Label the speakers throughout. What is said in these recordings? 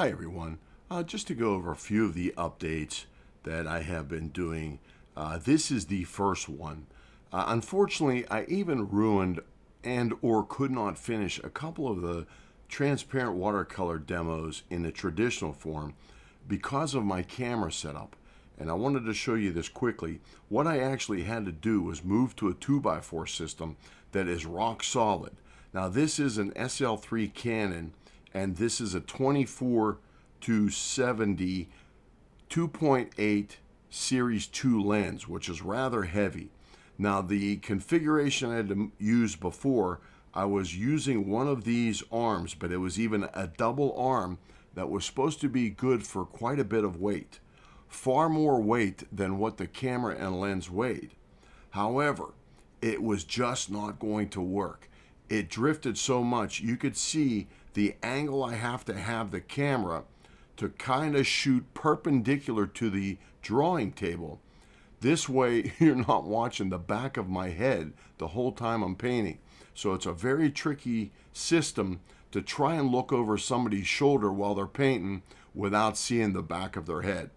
Speaker 1: Hi everyone. Just to go over a few of the updates that I have been doing. This is the first one. Unfortunately, I even ruined and or could not finish a couple of the transparent watercolor demos in the traditional form because of my camera setup. And I wanted to show you this quickly. What I actually had to do was move to a 2x4 system that is rock solid. Now this is an SL3 Canon, and this is a 24 to 70 2.8 series 2 lens, which is rather heavy. Now the configuration I had to use before, I was using one of these arms, but it was even a double arm that was supposed to be good for quite a bit of weight. Far more weight than what the camera and lens weighed. However, it was just not going to work. It drifted so much, you could see the angle I have to have the camera to kind of shoot perpendicular to the drawing table. This way you're not watching the back of my head the whole time I'm painting. So it's a very tricky system to try and look over somebody's shoulder while they're painting without seeing the back of their head.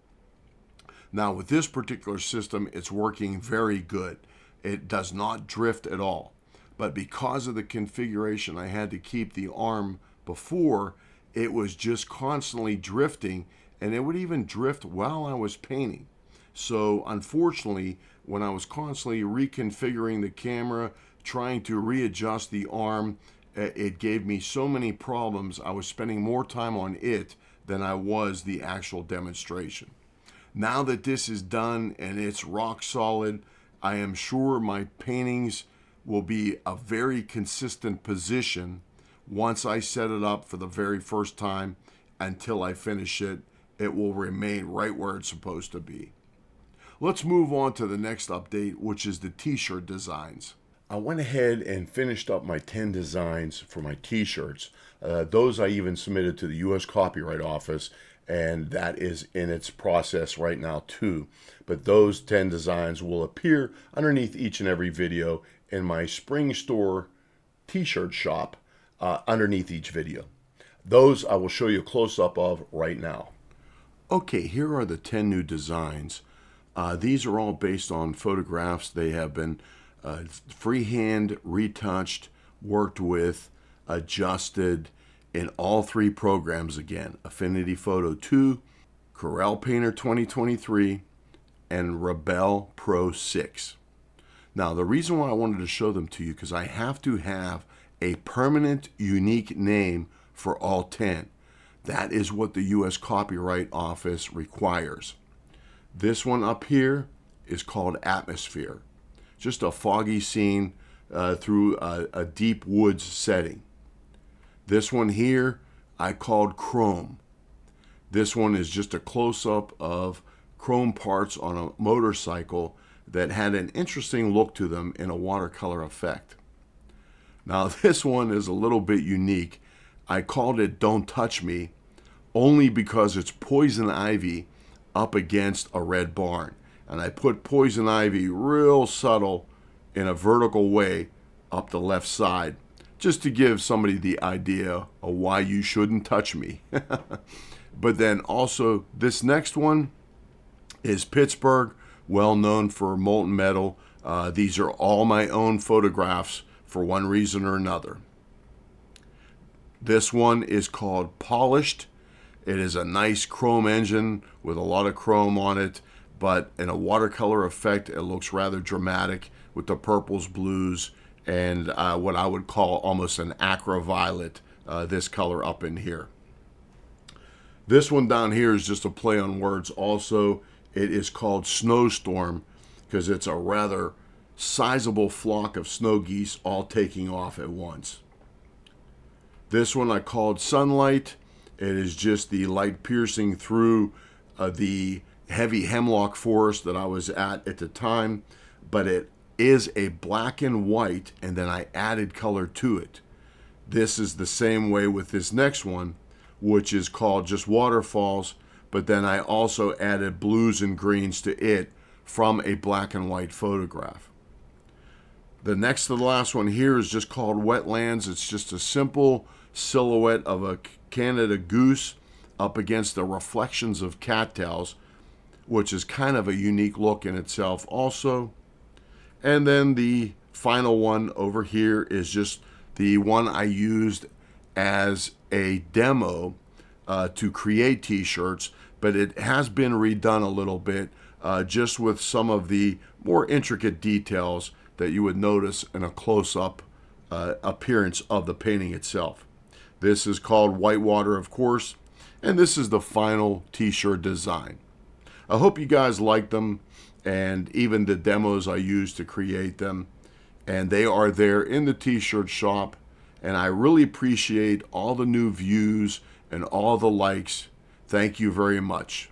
Speaker 1: Now with this particular system, it's working very good. It does not drift at all. But because of the configuration I had to keep the arm before, it was just constantly drifting, and it would even drift while I was painting. So unfortunately, when I was constantly reconfiguring the camera, trying to readjust the arm, it gave me so many problems. I was spending more time on it than I was the actual demonstration. Now that this is done and it's rock solid, I am sure my paintings will be a very consistent position once I set it up for the very first time until I finish it. It will remain right where it's supposed to be. Let's move on to the next update, which is the t-shirt designs. I went ahead and finished up my 10 designs for my t-shirts. Those I even submitted to the U.S. Copyright Office, and that is in its process right now too. But those 10 designs will appear underneath each and every video in my Spring Store t-shirt shop underneath each video. Those I will show you a close-up of right now. Okay, here are the 10 new designs. These are all based on photographs. They have been freehand, retouched, worked with, adjusted in all three programs again: Affinity Photo 2, Corel Painter 2023, and Rebel Pro 6. Now, the reason why I wanted to show them to you, because I have to have a permanent, unique name for all 10. That is what the U.S. Copyright Office requires. This one up here is called Atmosphere. Just a foggy scene through a deep woods setting. This one here I called Chrome. This one is just a close-up of chrome parts on a motorcycle that had an interesting look to them in a watercolor effect. Now this one is a little bit unique. I called it Don't Touch Me only because it's poison ivy up against a red barn. And I put poison ivy real subtle in a vertical way up the left side, just to give somebody the idea of why you shouldn't touch me. But then also this next one is Pittsburgh, well known for molten metal. These are all my own photographs for one reason or another. This one is called Polished. It is a nice chrome engine with a lot of chrome on it, but in a watercolor effect, it looks rather dramatic with the purples, blues, and what I would call almost an aqua violet, this color up in here. This one down here is just a play on words also. It is called Snowstorm because it's a rather sizable flock of snow geese all taking off at once. This one I called Sunlight. It is just the light piercing through the heavy hemlock forest that I was at the time, but it is a black and white, and then I added color to it. This is the same way with this next one, which is called just Waterfalls, but then I also added blues and greens to it from a black and white photograph. The next to the last one here is just called Wetlands. It's just a simple silhouette of a Canada goose up against the reflections of cattails, which is kind of a unique look in itself also. And then the final one over here is just the one I used as a demo to create t-shirts, but it has been redone a little bit just with some of the more intricate details that you would notice in a close-up appearance of the painting itself. This is called Whitewater, of course, and this is the final t-shirt design. I hope you guys like them, and even the demos I used to create them. And they are there in the t-shirt shop, and I really appreciate all the new views and all the likes. Thank you very much.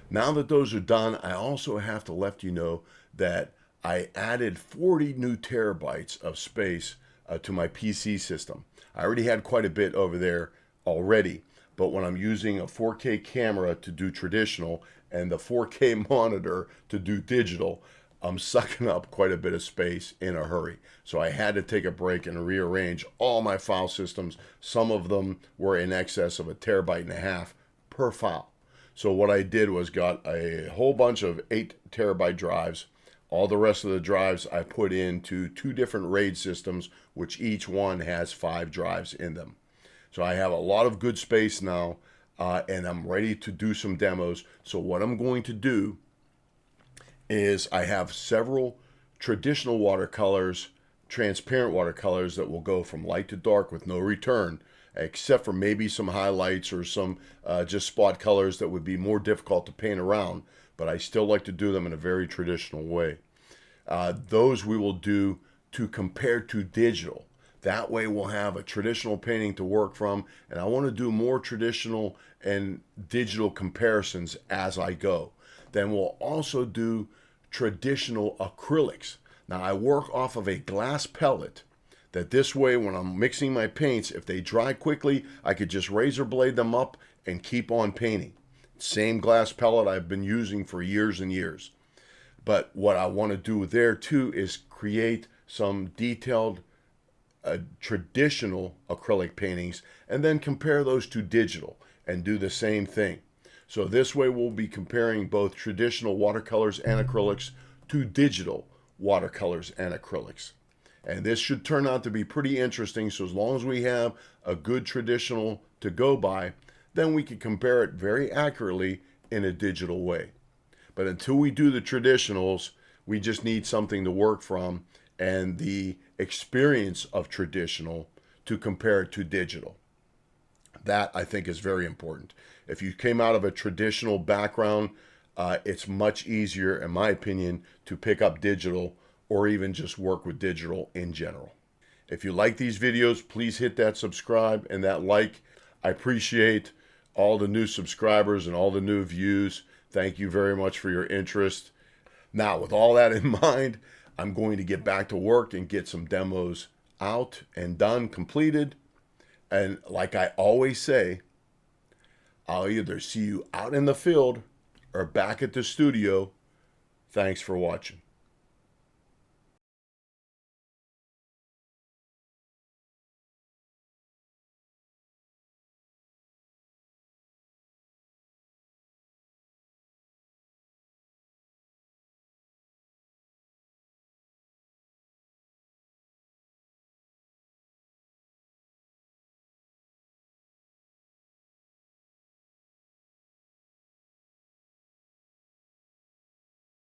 Speaker 1: Now that those are done, I also have to let you know that I added 40 new terabytes of space to my PC system. I already had quite a bit over there already, but when I'm using a 4K camera to do traditional and the 4K monitor to do digital, I'm sucking up quite a bit of space in a hurry. So I had to take a break and rearrange all my file systems. Some of them were in excess of 1.5 terabytes per file. So what I did was got a whole bunch of 8 terabyte drives. All the rest of the drives I put into 2 different RAID systems, which each one has 5 drives in them. So I have a lot of good space now, and I'm ready to do some demos. So what I'm going to do is I have several traditional watercolors, transparent watercolors that will go from light to dark with no return, except for maybe some highlights or some just spot colors that would be more difficult to paint around, but I still like to do them in a very traditional way. Those we will do to compare to digital. That way we'll have a traditional painting to work from, and I want to do more traditional and digital comparisons as I go. Then we'll also do traditional acrylics. Now I work off of a glass pellet that this way when I'm mixing my paints, if they dry quickly, I could just razor blade them up and keep on painting. Same glass pellet I've been using for years and years. But what I want to do there too is create some detailed traditional acrylic paintings and then compare those to digital and do the same thing. So this way we'll be comparing both traditional watercolors and acrylics to digital watercolors and acrylics. And this should turn out to be pretty interesting. So as long as we have a good traditional to go by, then we can compare it very accurately in a digital way. But until we do the traditionals, we just need something to work from and the experience of traditional to compare it to digital. That I think is very important. If you came out of a traditional background, it's much easier, in my opinion, to pick up digital or even just work with digital in general. If you like these videos, please hit that subscribe and that like. I appreciate all the new subscribers and all the new views. Thank you very much for your interest. Now, with all that in mind, I'm going to get back to work and get some demos out and done, completed. And like I always say, I'll either see you out in the field or back at the studio. Thanks for watching.